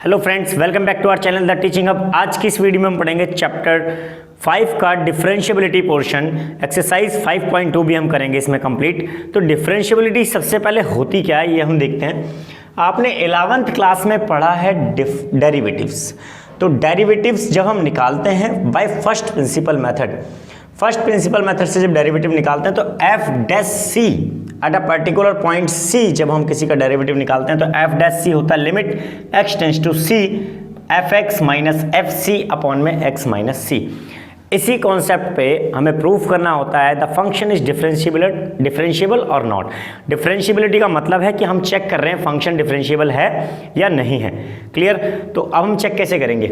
Hello friends, welcome back to our channel the teaching hub. आज की इस video में हम पढ़ेंगे चैप्टर 5 का डिफरेंशियबिलिटी पोर्शन। एक्सरसाइज 5.2 भी हम करेंगे इसमें कंप्लीट। तो डिफरेंशियबिलिटी सबसे पहले होती क्या है ये हम देखते हैं। आपने 11th क्लास में पढ़ा है डेरिवेटिव्स। तो डेरिवेटिव्स जब हम निकालते हैं by first principle method, first principle method से जब डेरिवेटिव निकालते हैं तो F dash C at a particular point C, जब हम किसी का डेरिवेटिव निकालते हैं तो एफ डैश सी होता है limit X tends to C F X minus F C upon में एक्स माइनस सी। इसी कॉन्सेप्ट पे हमें प्रूफ करना होता है द फंक्शन इज डिफरेंशिएबल और नॉट। डिफरेंशिएबिलिटी का मतलब है कि हम चेक कर रहे हैं फंक्शन डिफरेंशिएबल है या नहीं है। क्लियर? तो अब हम चेक कैसे करेंगे?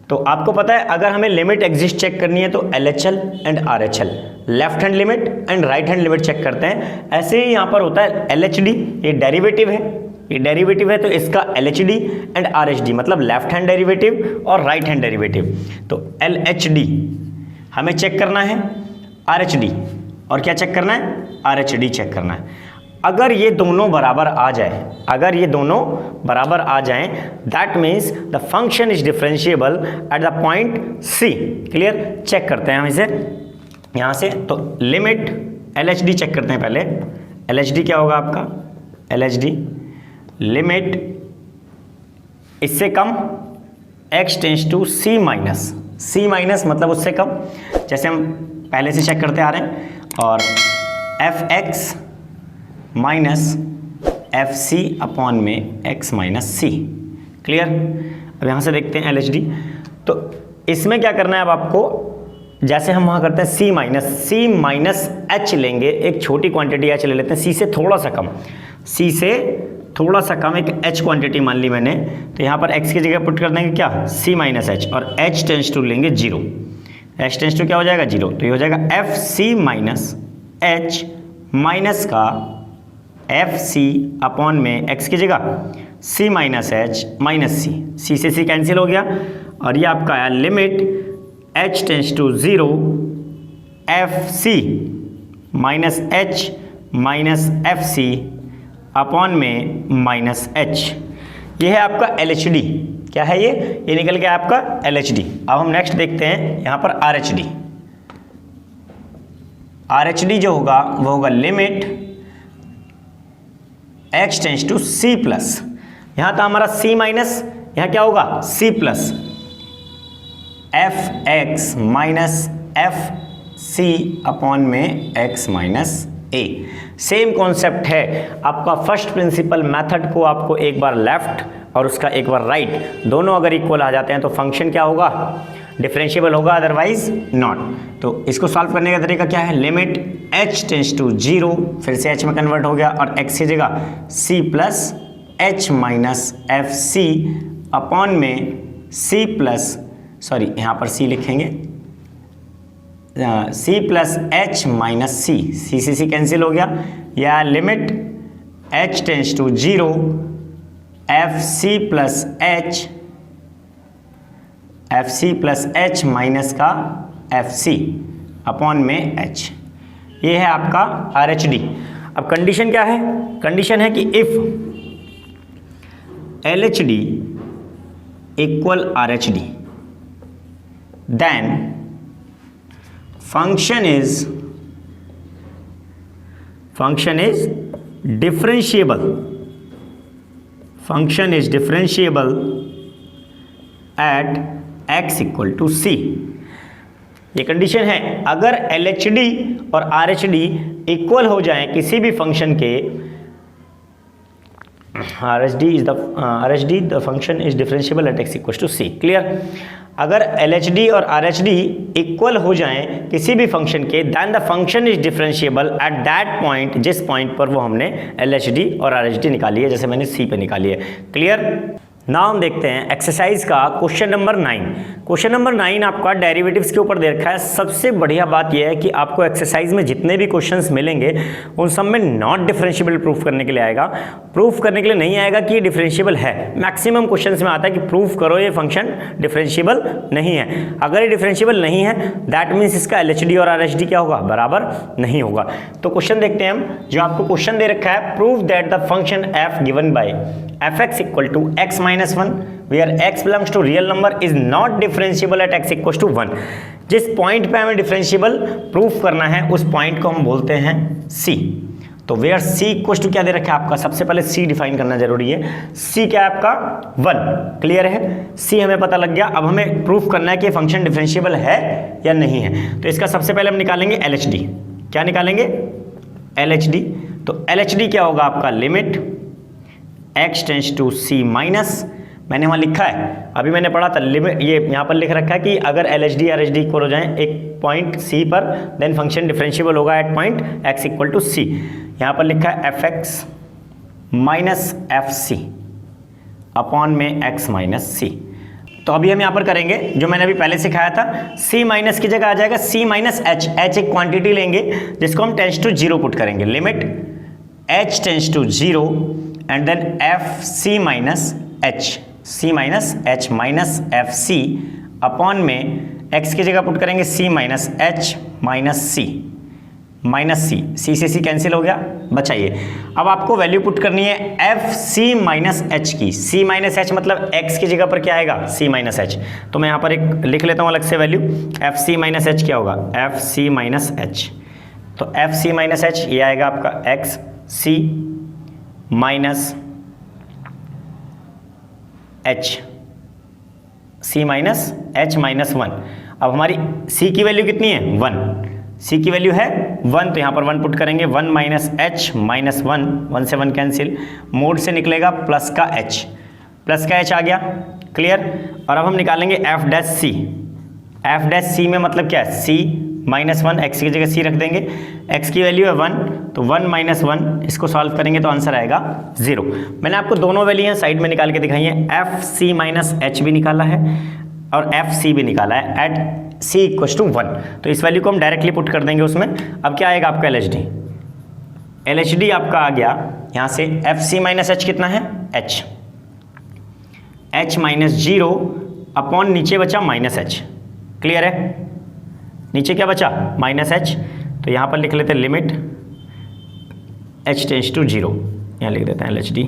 तो आपको पता है अगर हमें लिमिट एग्जिस्ट चेक करनी है तो LHL and RHL, left hand limit and right hand limit check करते हैं। ऐसे ही यहाँ पर होता है LHD, ये डेरिवेटिव है, ये डेरिवेटिव है तो इसका LHD एंड RHD मतलब लेफ्ट हैंड डेरिवेटिव और राइट हैंड डेरिवेटिव। तो LHD हमें चेक करना है, RHD और क्या चेक करना है? RHD चेक करना है। अगर ये दोनों बराबर आ जाए, अगर ये दोनों बराबर आ जाएं, that means the function is differentiable at the point C. Clear? Check करते हैं हम इसे यहाँ से। तो लिमिट LHD चेक करते हैं पहले। LHD क्या होगा आपका? LHD लिमिट इससे कम x tends to C minus, C minus मतलब उससे कम, जैसे हम पहले से चेक करते आ रहे हैं। और fx minus F C upon में एक्स माइनस सी। क्लियर? अब यहाँ से देखते हैं LHD। तो इसमें क्या करना है अब आपको, जैसे हम वहाँ करते हैं C माइनस H लेंगे, एक छोटी क्वांटिटी H ले लेते हैं, C से थोड़ा सा कम, C से थोड़ा सा कम एक H क्वांटिटी मान ली मैंने। तो यहाँ पर X की जगह पुट कर देंगे क्या? C माइनस H और H टेंड्स टू लेंगे 0। H टेंड्स टू क्या हो जाएगा? 0। तो ये हो जाएगा एफ सी माइनस H माइनस का एफ सी अपॉन में एक्स की जगह C minus H minus C, C से सी कैंसिल हो गया और ये आपका आया limit h tends to 0 F C minus H minus F C upon में माइनस एच। ये है आपका LHD। क्या है ये निकल गया आपका LHD। अब हम नेक्स्ट देखते हैं यहाँ पर RHD। RHD जो होगा वो होगा limit x tends to C plus, यहाँ था हमारा C माइनस, यहाँ क्या होगा? C plus F X minus F C upon में x minus A. Same concept है आपका। फर्स्ट प्रिंसिपल मेथड को आपको एक बार लेफ्ट और उसका एक बार राइट, दोनों अगर इक्वल आ जाते हैं तो फंक्शन क्या होगा? डिफरेंशिएबल होगा, अदरवाइज नॉट। तो इसको सॉल्व करने का तरीका क्या है? लिमिट h टेंड्स टू 0, फिर से h में कन्वर्ट हो गया और x की जगह c plus h minus F C upon में c प्लस, सॉरी यहाँ पर c लिखेंगे, c plus h minus c, c से c कैंसिल हो गया, या limit h tends to 0 F C plus H minus का एफ सी अपॉन में h। ये है आपका RHD। अब कंडीशन क्या है? कंडीशन है कि if LHD equal RHD then function is differentiable at x equal to C। ये कंडीशन है। अगर LHD और RHD इक्वल हो जाएं किसी भी फंक्शन के, RHD the function is differentiable at x equal to C। Clear? अगर LHD और RHD इक्वल हो जाएं किसी भी फंक्शन के, then the function is differentiable at that point, जिस पॉइंट पर वो हमने LHD और RHD निकाली है, जैसे मैंने C पे निकाली है। क्लियर? नाउ हम देखते हैं एक्सरसाइज का क्वेश्चन नंबर 9। क्वेश्चन नंबर 9 आपका डेरिवेटिव्स के ऊपर दे रखा है। सबसे बढ़िया बात यह है कि आपको एक्सरसाइज में जितने भी क्वेश्चंस मिलेंगे उन सब में नॉट डिफरेंशिएबल प्रूफ करने के लिए आएगा। प्रूफ करने के लिए नहीं आएगा कि ये डिफरेंशिएबल है। मैक्सिमम क्वेश्चंस में आता है कि प्रूफ करो ये फंक्शन डिफरेंशिएबल नहीं है। अगर ये डिफरेंशिएबल नहीं है दैट मीन्स इसका LHD और RHD क्या होगा? बराबर नहीं होगा। तो क्वेश्चन देखते हैं हम। जो आपको क्वेश्चन दे रखा है, prove that the function f given by fx equal to x minus one, where X belongs to real number is not differentiable at X equal to one. जिस पॉइंट पे हमें डिफरेंशिएबल प्रूफ करना है उस point को हम बोलते हैं सी। तो वेयर सी इक्वल टू क्या दे रखा है आपका, सबसे पहले सी डिफाइन करना जरूरी है। सी क्या है आपका, वन। क्लियर है, सी हमें पता लग गया। अब हमें प्रूफ करना है कि फंक्शन डिफरेंशिएबल है या नहीं है। तो इसका सबसे पहले हम निकालेंगे LHD। क्या निकालेंगे, LHD। तो LHD क्या होगा आपका, limit x tends to c minus, मैंने वहाँ लिखा है, अभी मैंने पढ़ा था लिमिट, ये यहाँ पर लिख रखा है कि अगर LHD RHD इक्वल हो जाए एक पॉइंट c पर, देन फंक्शन डिफरेंशिएबल होगा at point x equal to c। यहाँ पर लिखा है fx माइनस fc अपॉन में x माइनस c। तो अभी हम यहाँ पर करेंगे जो मैंने अभी पहले सिखाया था, c माइनस की जगह आ जाएगा c माइनस h। h एक क्वांटिटी लेंगे जिसको हम टेंस टू जीरो पुट करेंगे, limit h tends to zero and then f c minus h, c minus h minus F C upon में x की जगह पुट करेंगे c minus h minus c minus c, c से c cancel हो गया, बचाइए। अब आपको वैल्यू पुट करनी है एफ सी माइनस एच की। c माइनस एच मतलब x की जगह पर क्या आएगा, c माइनस एच। तो मैं यहाँ पर एक लिख लेता हूँ अलग से वैल्यू, एफ सी माइनस एच क्या होगा, एफ सी माइनस एच। तो एफ सी माइनस एच ये आएगा आपका X C minus H, C minus H minus one. अब हमारी सी की वैल्यू कितनी है, वन। सी की वैल्यू है वन, तो यहाँ पर वन पुट करेंगे, one minus H minus one, one से वन कैंसिल, मोड से निकलेगा प्लस का एच, प्लस का एच आ गया। क्लियर। और अब हम निकालेंगे एफ डैश सी। एफ डैश सी में मतलब क्या है, सी माइनस वन, एक्स की जगह सी रख देंगे, एक्स की वैल्यू है वन, तो वन माइनस वन, इसको सॉल्व करेंगे तो आंसर आएगा जीरो। मैंने आपको दोनों वैल्यू साइड में निकाल के दिखाई है, एफ सी माइनस एच भी निकाला है और एफ सी भी निकाला है at C equal to one. तो इस वैल्यू को हम डायरेक्टली पुट कर देंगे उसमें। अब क्या आएगा आपका LHD, LHD आपका आ गया यहाँ से एफ सी माइनस एच कितना है, H, H minus zero upon नीचे बचा माइनस एच। क्लियर है, नीचे क्या बचा, माइनस एच। तो यहाँ पर लिख लेते हैं limit h tends to zero, यहाँ लिख देते हैं LHD,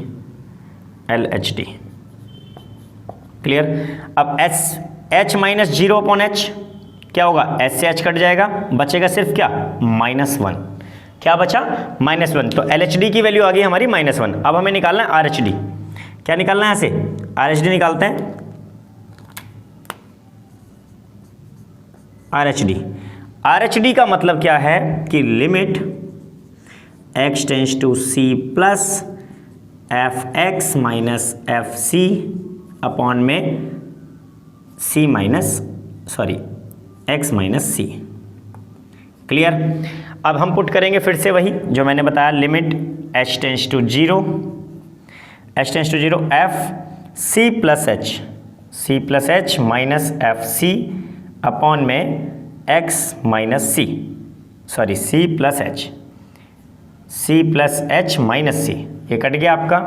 LHD। क्लियर। अब h minus zero upon H क्या होगा, h से h कट जाएगा, बचेगा सिर्फ क्या, माइनस वन। क्या बचा, माइनस वन। तो LHD की वैल्यू आ गई हमारी माइनस वन। अब हमें निकालना है RHD। क्या निकालना है, यहाँ से RHD निकालते हैं, RHD। RHD का मतलब क्या है कि limit x tends to c plus F X minus F C upon में c minus x minus C. Clear. अब हम पुट करेंगे फिर से वही जो मैंने बताया, limit h tends to zero, h tends to zero F C plus H minus F C upon में x minus C, C plus H minus C, ये कट गया आपका।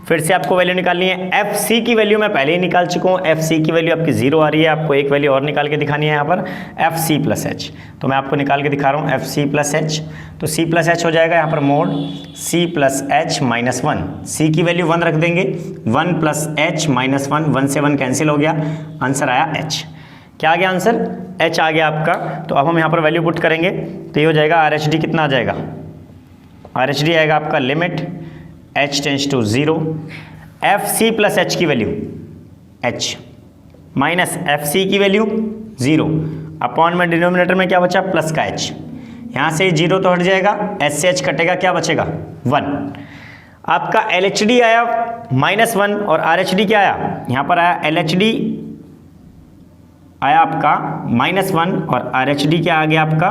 फिर से आपको वैल्यू निकालनी है, एफ सी की वैल्यू मैं पहले ही निकाल चुका हूँ, एफ सी की वैल्यू आपकी जीरो आ रही है, आपको एक वैल्यू और निकाल के दिखानी है यहाँ पर, एफ सी प्लस एच। तो मैं आपको निकाल के दिखा रहा हूँ एफ सी प्लस एच। तो सी प्लस एच हो जाएगा यहाँ पर mod c plus H minus one, c की वैल्यू वन रख देंगे, one plus H minus one, one से वन कैंसिल हो गया, आंसर आया एच। क्या आ गया आंसर, एच आ गया आपका। तो अब हम यहाँ पर वैल्यू पुट करेंगे तो ये हो जाएगा RHD कितना आ जाएगा, RHD आएगा आपका limit h tends to zero, F C plus h की value h minus F c की वैल्यू जीरो अपॉन में डिनोमिनेटर में क्या बचा, प्लस का h, यहाँ से जीरो तो हट जाएगा, h से h कटेगा, क्या बचेगा, वन। आपका LHD आया माइनस वन और RHD क्या आया, यहाँ पर आया LHD आया आपका माइनस वन और RHD क्या आ गया आपका,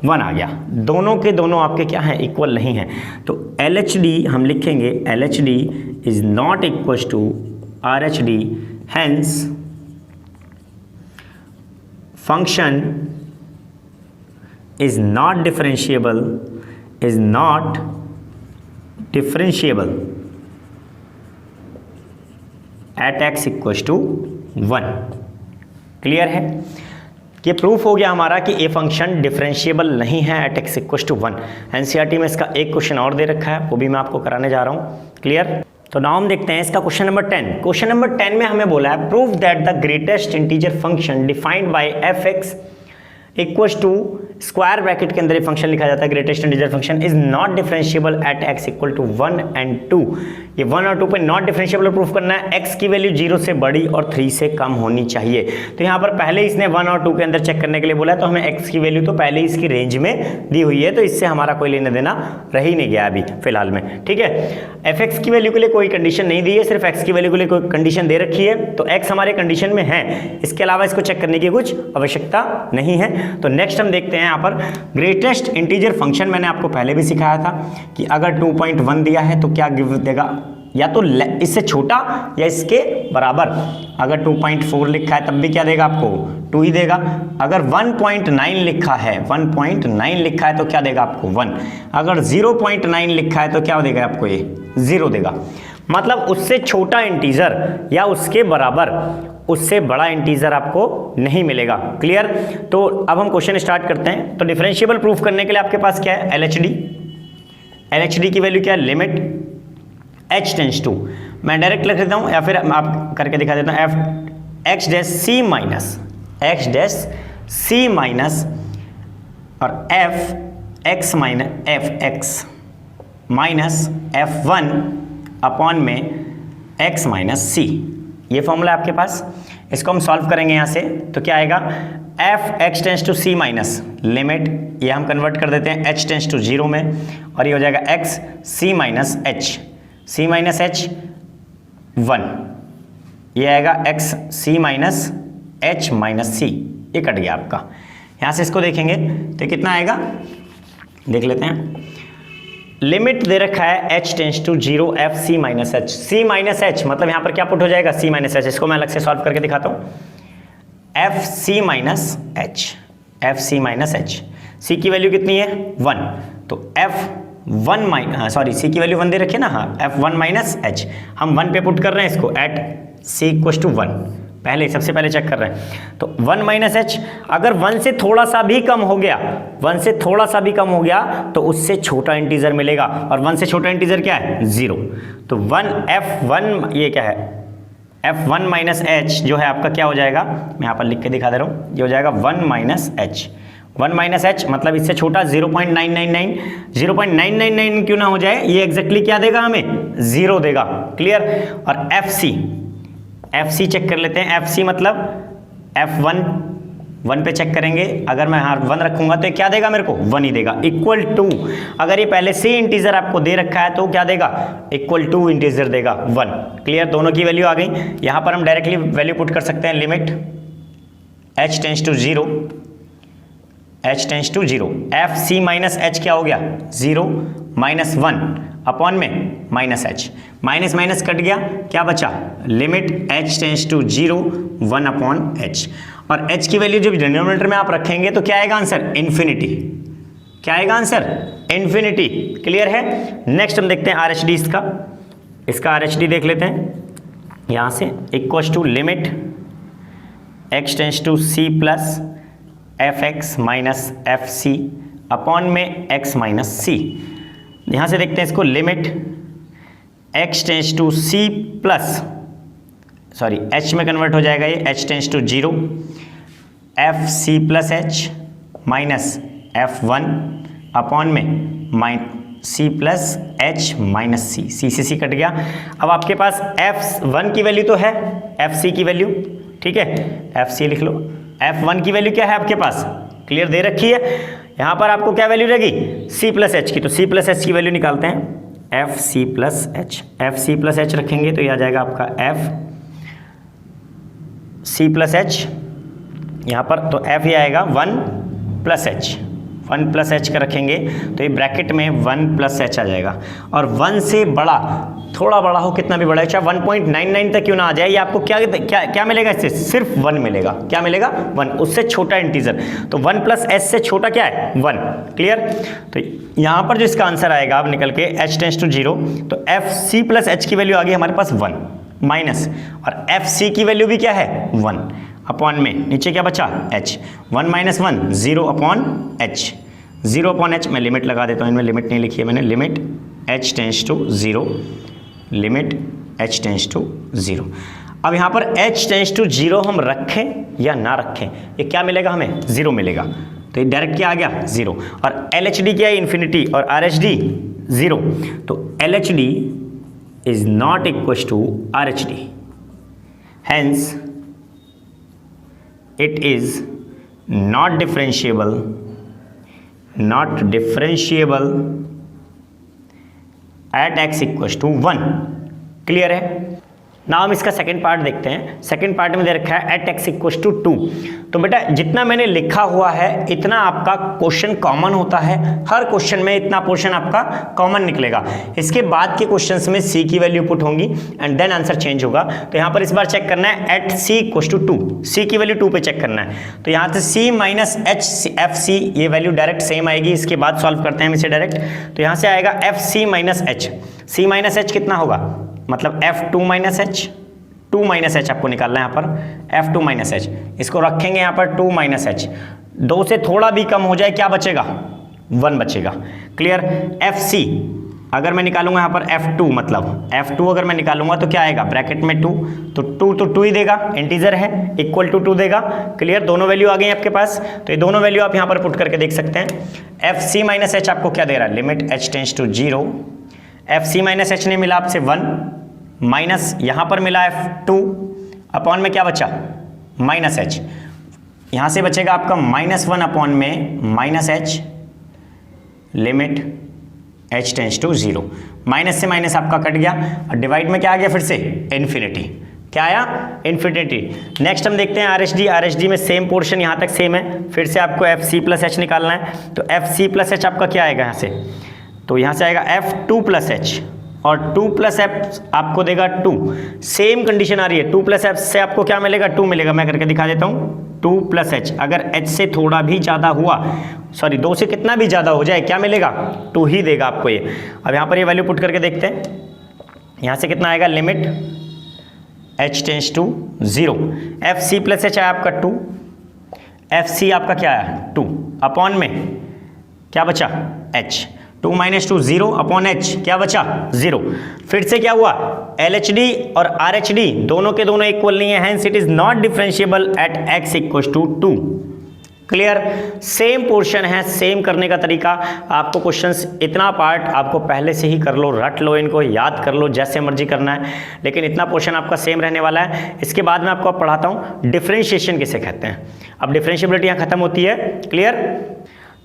वन आ गया। दोनों के दोनों आपके क्या हैं, इक्वल नहीं है। तो LHD हम लिखेंगे LHD is not equal to RHD, hence function is not differentiable at x equal to one. Clear है, ये प्रूफ हो गया हमारा कि ये फंक्शन डिफरेंशिएबल नहीं है at x equal to one. NCERT में इसका एक क्वेश्चन और दे रखा है, वो भी मैं आपको कराने जा रहा हूँ। क्लियर। तो नाउ हम देखते हैं इसका क्वेश्चन नंबर 10। क्वेश्चन नंबर 10 में हमें बोला है prove that the greatest integer function defined by F X equals to square bracket के अंदर ये फंक्शन लिखा जाता है greatest integer function is not differentiable at x equal to 1 and 2। ये 1 और 2 पे नॉट डिफरेंशिएबल प्रूफ करना है। x की वैल्यू 0 से बड़ी और 3 से कम होनी चाहिए। तो यहाँ पर पहले इसने 1 और 2 के अंदर चेक करने के लिए बोला है, तो हमें x की वैल्यू तो पहले इसकी रेंज में दी हुई है, तो इससे हमारा कोई लेना देना रह ही नहीं गया अभी फिलहाल में। ठीक है, f(x) की वैल्यू के लिए कोई कंडीशन नहीं दी है, सिर्फ x की वैल्यू के लिए कोई कंडीशन दे रखी है, तो x हमारे कंडीशन में है, इसके अलावा इसको चेक करने की कुछ आवश्यकता नहीं है। तो नेक्स्ट हम देखते हैं यहाँ पर ग्रेटेस्ट इंटीजर फंक्शन। मैंने आपको पहले भी सिखाया था कि अगर 2.1 दिया है तो क्या गिव देगा, या तो इससे छोटा या इसके बराबर। अगर 2.4 लिखा है तब भी क्या देगा आपको, 2 ही देगा। अगर 1.9 लिखा है, 1.9 लिखा है तो क्या देगा आपको 1। अगर 0.9 लिखा है तो क्या देगा आपको, ये 0 देगा। मतलब उससे छोटा इंटीजर या उसके बराबर, उससे बड़ा इंटीजर आपको नहीं मिलेगा। क्लियर। तो अब हम क्वेश्चन स्टार्ट करते हैं। तो डिफरेंशिएबल प्रूफ करने के लिए आपके पास क्या है, LHD की वैल्यू क्या है, लिमिट h टेंस टू, मैं डायरेक्ट लिख देता हूं या फिर आप करके दिखा देता हूं, x डैश c माइनस और f(x) माइनस f(1) अपॉन में x माइनस c। ये फॉर्मूला है आपके पास, इसको हम सॉल्व करेंगे यहाँ से। तो क्या आएगा, f(x) tends to c minus limit, ये हम कन्वर्ट कर देते हैं h टेंस टू 0 में, और ये हो जाएगा x c माइनस h 1, ये आएगा x c minus h minus c, ये कट गया आपका। यहाँ से इसको देखेंगे तो कितना आएगा, देख लेते हैं। लिमिट दे रखा है h tends to 0 f c minus h, मतलब यहाँ पर क्या पुट हो जाएगा, c माइनस h। इसको मैं अलग से सॉल्व करके दिखाता हूँ। f c minus h, c की वैल्यू कितनी है 1, तो f(1) माइनस, सॉरी c की वैल्यू 1 दे रखी है ना, हाँ, f(1) माइनस h, हम 1 पे पुट कर रहे हैं इसको, एट c इक्वल टू 1, पहले सबसे पहले चेक कर रहे हैं। तो 1 माइनस h, अगर 1 से थोड़ा सा भी कम हो गया, 1 से थोड़ा सा भी कम हो गया तो उससे छोटा इंटीजर मिलेगा, और 1 से छोटा इंटीजर क्या है, 0। तो f(1) ये क्या है, f(1) माइनस h जो है आपका क्या हो जाएगा, मैं यहाँ पर लिख के दिखा दे रहा हूँ, ये हो जाएगा 1 माइनस h। 1 माइनस h मतलब इससे छोटा 0.999, 0.999 क्यों ना हो जाए, ये एग्जैक्टली क्या देगा हमें, 0 देगा। क्लियर। और FC चेक कर लेते हैं। FC मतलब f(1) 1 पे चेक करेंगे, अगर मैं यहाँ 1 रखूंगा तो क्या देगा मेरे को, 1 ही देगा। इक्वल टू, अगर ये पहले से इंटीजर आपको दे रखा है तो क्या देगा, इक्वल टू इंटीजर देगा 1। क्लियर, दोनों की वैल्यू आ गई। यहाँ पर हम डायरेक्टली वैल्यू पुट कर सकते हैं, limit h tends to 0 f c minus h क्या हो गया, 0 माइनस 1 अपॉन में minus h, minus minus cut गया, क्या बचा, limit h tends to 0 1 upon h, और h की वैल्यू जब डिनोमिनेटर में आप रखेंगे तो क्या आएगा आंसर, इन्फिनिटी। क्या आएगा आंसर, इन्फिनिटी। क्लियर है। नेक्स्ट हम देखते हैं RHD इसका RHD देख लेते हैं यहाँ से, equals to limit x tends to c plus f(x) minus f(c) upon में x माइनस c। यहाँ से देखते हैं इसको, limit x tends to c plus, sorry h में कन्वर्ट हो जाएगा ये, h tends to 0 f(c) plus h minus f(1) upon में c plus h minus c से c कट गया। अब आपके पास f(1) की वैल्यू तो है, f(c) की वैल्यू, ठीक है, f(c) लिख लो। f(1) की वैल्यू क्या है आपके पास, क्लियर दे रखी है। यहाँ पर आपको क्या वैल्यू रहेगी, c प्लस h की, तो c प्लस h की वैल्यू निकालते हैं, f(c) प्लस h रखेंगे तो यह आ जाएगा आपका f(c) प्लस h, यहाँ पर तो f ये आएगा 1 प्लस h का रखेंगे तो ये ब्रैकेट में 1 प्लस h आ जाएगा, और 1 से बड़ा, थोड़ा बड़ा हो, कितना भी बड़ा है, चाहे 1.99 तक क्यों ना आ जाए, ये आपको क्या मिलेगा, इससे सिर्फ 1 मिलेगा। क्या मिलेगा, 1, उससे छोटा इंटीजर। तो 1 प्लस h से छोटा क्या है, 1। क्लियर। तो यहाँ पर जो इसका आंसर आएगा अब निकल के h टेंस टू 0, तो f(c) प्लस h की वैल्यू आ गई हमारे पास 1 माइनस, और f(c) की वैल्यू भी क्या है 1 अपॉन में, नीचे क्या बचा h, 1 minus 1 0 upon h, 0 upon h। मैं लिमिट लगा देता हूँ, इनमें लिमिट नहीं लिखी है मैंने, limit h tends to 0, limit h tends to 0। अब यहाँ पर h टेंस टू 0 हम रखें या ना रखें, ये क्या मिलेगा हमें, 0 मिलेगा। तो ये डायरेक्ट क्या आ गया, 0। और LHD क्या है, इन्फिनिटी, और RHD 0। तो LHD is not equal to RHD, hence it is not differentiable at x equals to 1। Clear है। ना हम इसका सेकंड पार्ट देखते हैं। सेकंड पार्ट में दे रखा है एट एक्स इक्वल्स टू 2। तो बेटा जितना मैंने लिखा हुआ है इतना आपका क्वेश्चन कॉमन होता है, हर क्वेश्चन में इतना पोर्शन आपका कॉमन निकलेगा। इसके बाद के क्वेश्चंस में c की वैल्यू पुट होंगी एंड देन आंसर चेंज होगा। तो यहाँ पर इस बार चेक करना है at c equals to 2, c की वैल्यू 2 पे चेक करना है। तो यहाँ से c minus H F C, ये वैल्यू डायरेक्ट सेम आएगी। इसके बाद सॉल्व करते हैं हम इसे डायरेक्ट। तो यहाँ से आएगा एफ सी minus H, C minus H कितना होगा, मतलब F2 minus H, 2 minus H आपको निकालना है यहाँ पर F2 माइनस एच। इसको रखेंगे यहाँ पर 2 माइनस एच, 2 से थोड़ा भी कम हो जाए क्या बचेगा, 1 बचेगा। क्लियर। FC अगर मैं निकालूंगा यहाँ पर F2, मतलब F2 अगर मैं निकालूंगा तो क्या आएगा, ब्रैकेट में 2, तो 2 ही देगा, इंटीजर है, इक्वल टू 2 देगा। क्लियर। दोनों वैल्यू आ गई आपके पास। तो ये दोनों वैल्यू आप यहाँ पर पुट करके देख सकते हैं। FC माइनस एच आपको क्या दे रहा है, limit h tends to 0। FC minus H ने मिला आपसे 1, माइनस यहाँ पर मिला F2 अपॉन में क्या बचा, माइनस एच। यहाँ से बचेगा आपका -1 अपॉन में minus h, limit h tends to 0। Minus से माइनस आपका कट गया और डिवाइड में क्या आ गया, फिर से इन्फिनिटी। क्या आया, इन्फिनिटी। नेक्स्ट हम देखते हैं RHD। RHD में सेम पोर्शन यहाँ तक सेम है। फिर से आपको FC प्लस एच निकालना है। तो FC प्लस एच आपका क्या आएगा यहाँ से, तो यहाँ से आएगा F2 प्लस एच, और 2 प्लस एफ आपको देगा 2। सेम कंडीशन आ रही है, 2 प्लस एफ से आपको क्या मिलेगा, 2 मिलेगा। मैं करके दिखा देता हूँ। 2 प्लस एच, अगर h से थोड़ा भी ज़्यादा हुआ, सॉरी 2 से कितना भी ज़्यादा हो जाए, क्या मिलेगा, 2 ही देगा आपको ये। अब यहाँ पर ये वैल्यू पुट करके देखते हैं। यहाँ से कितना आएगा, limit h tends to 0। FC plus h है आपका 2, FC आपका क्या है 2, अपॉन में क्या बचा, h। 2 माइनस 2 0 अपॉन h, क्या बचा 0। फिर से क्या हुआ, LHD और RHD दोनों के दोनों इक्वल नहीं है, hence it is not differentiable at x equals to 2। Clear. Same portion है, सेम करने का तरीका। आपको क्वेश्चंस इतना पार्ट आपको पहले से ही कर लो, रट लो, इनको याद कर लो, जैसे मर्जी करना है, लेकिन इतना पोर्शन आपका सेम रहने वाला है। इसके बाद मैं आपको पढ़ाता हूँ डिफरेंशिएशन किसे कहते हैं। अब डिफरेंशिएबिलिटी यहाँ खत्म होती है। क्लियर।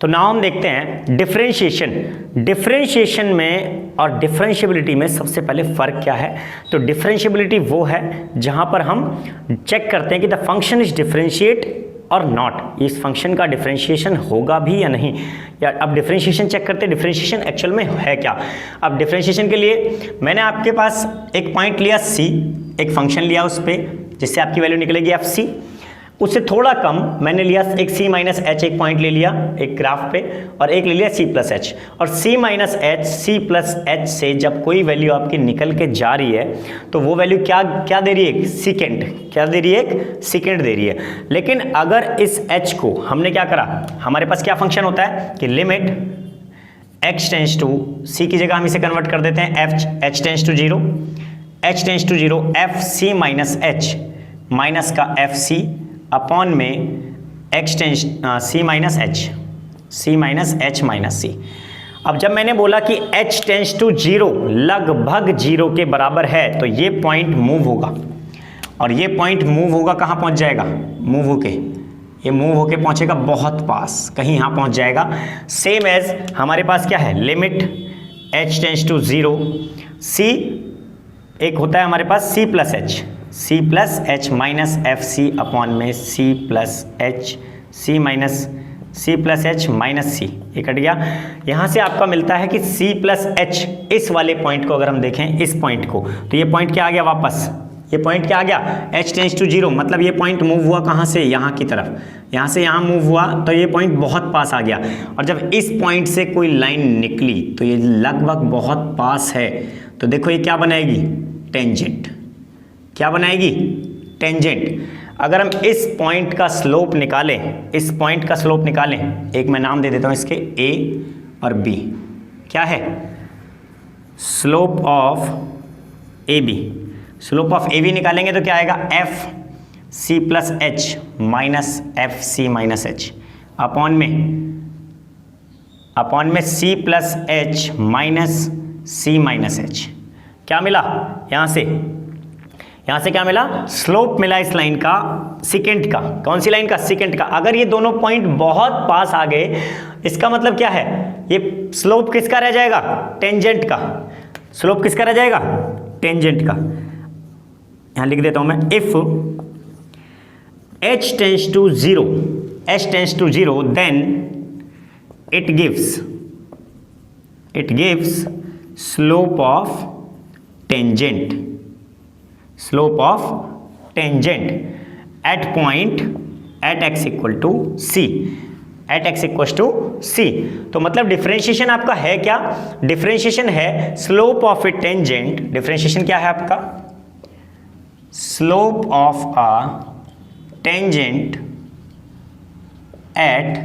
तो नाउ हम देखते हैं डिफरेंशिएशन। डिफरेंशिएशन में और डिफरेंशिएबिलिटी में सबसे पहले फ़र्क क्या है। तो डिफरेंशिएबिलिटी वो है जहां पर हम चेक करते हैं कि द फंक्शन इज डिफरेंशिएट और नॉट, इस फंक्शन का डिफरेंशिएशन होगा भी या नहीं। या अब डिफरेंशिएशन चेक करते हैं डिफरेंशिएशन एक्चुअल में है क्या। अब डिफरेंशिएशन के लिए मैंने आपके पास एक पॉइंट लिया c, एक फंक्शन लिया उस पर, जिससे आपकी वैल्यू निकलेगी FC। उससे थोड़ा कम मैंने लिया एक c माइनस एच, एक पॉइंट ले लिया एक ग्राफ पे, और एक ले लिया c प्लस एच। और c minus h, c plus H से जब कोई वैल्यू आपकी निकल के जा रही है तो वो वैल्यू क्या दे रही है, सेकेंड। क्या दे रही है, एक सेकेंड दे रही है। लेकिन अगर इस h को हमने क्या करा, हमारे पास क्या फंक्शन होता है कि limit h tends to c की जगह हम इसे कन्वर्ट कर देते हैं h tends to 0, h tends to 0 F C minus H minus का एफ सी अपॉन में x tends c minus h, c minus H minus c। अब जब मैंने बोला कि h टेंस टू 0 लगभग 0 के बराबर है, तो ये पॉइंट मूव होगा, और ये पॉइंट मूव होगा कहाँ पहुँच जाएगा, मूव होके, ये मूव होके पहुँचेगा बहुत पास, कहीं यहाँ पहुँच जाएगा। सेम एज हमारे पास क्या है, limit h tends to 0 c, एक होता है हमारे पास c plus h, c plus H minus F C upon में c plus h, c minus c plus H minus c, ये कट गया। यहाँ से आपका मिलता है कि c प्लस एच, इस वाले पॉइंट को अगर हम देखें, इस पॉइंट को, तो ये पॉइंट क्या आ गया वापस, ये पॉइंट क्या आ गया, h टेंस टू 0, मतलब ये पॉइंट मूव हुआ कहाँ से, यहाँ की तरफ, यहाँ से यहाँ मूव हुआ, तो ये पॉइंट बहुत पास आ गया। और जब इस पॉइंट से कोई लाइन निकली तो ये लगभग बहुत पास है, तो देखो ये क्या बनाएगी, टेंजेंट। क्या बनाएगी, टेंजेंट। अगर हम इस पॉइंट का स्लोप निकालें, इस पॉइंट का स्लोप निकालें, एक मैं नाम दे देता हूं इसके A और B, क्या है, slope of a b, slope of a b निकालेंगे तो क्या आएगा, एफ सी plus H minus F C minus h upon में c plus H minus c minus H. क्या मिला यहाँ से क्या मिला, स्लोप मिला इस लाइन का सेकेंड का। कौन सी लाइन का, सेकेंड का। अगर ये दोनों पॉइंट बहुत पास आ गए, इसका मतलब क्या है, ये स्लोप किसका रह जाएगा, टेंजेंट का। स्लोप किसका रह जाएगा, टेंजेंट का। यहां लिख देता हूं मैं, if h tends to zero then it gives slope of tangent at point at x equal to c, तो मतलब डिफरेंशिएशन आपका है क्या, डिफरेंशिएशन है slope of a tangent. Differentiation क्या है आपका, slope of a tangent at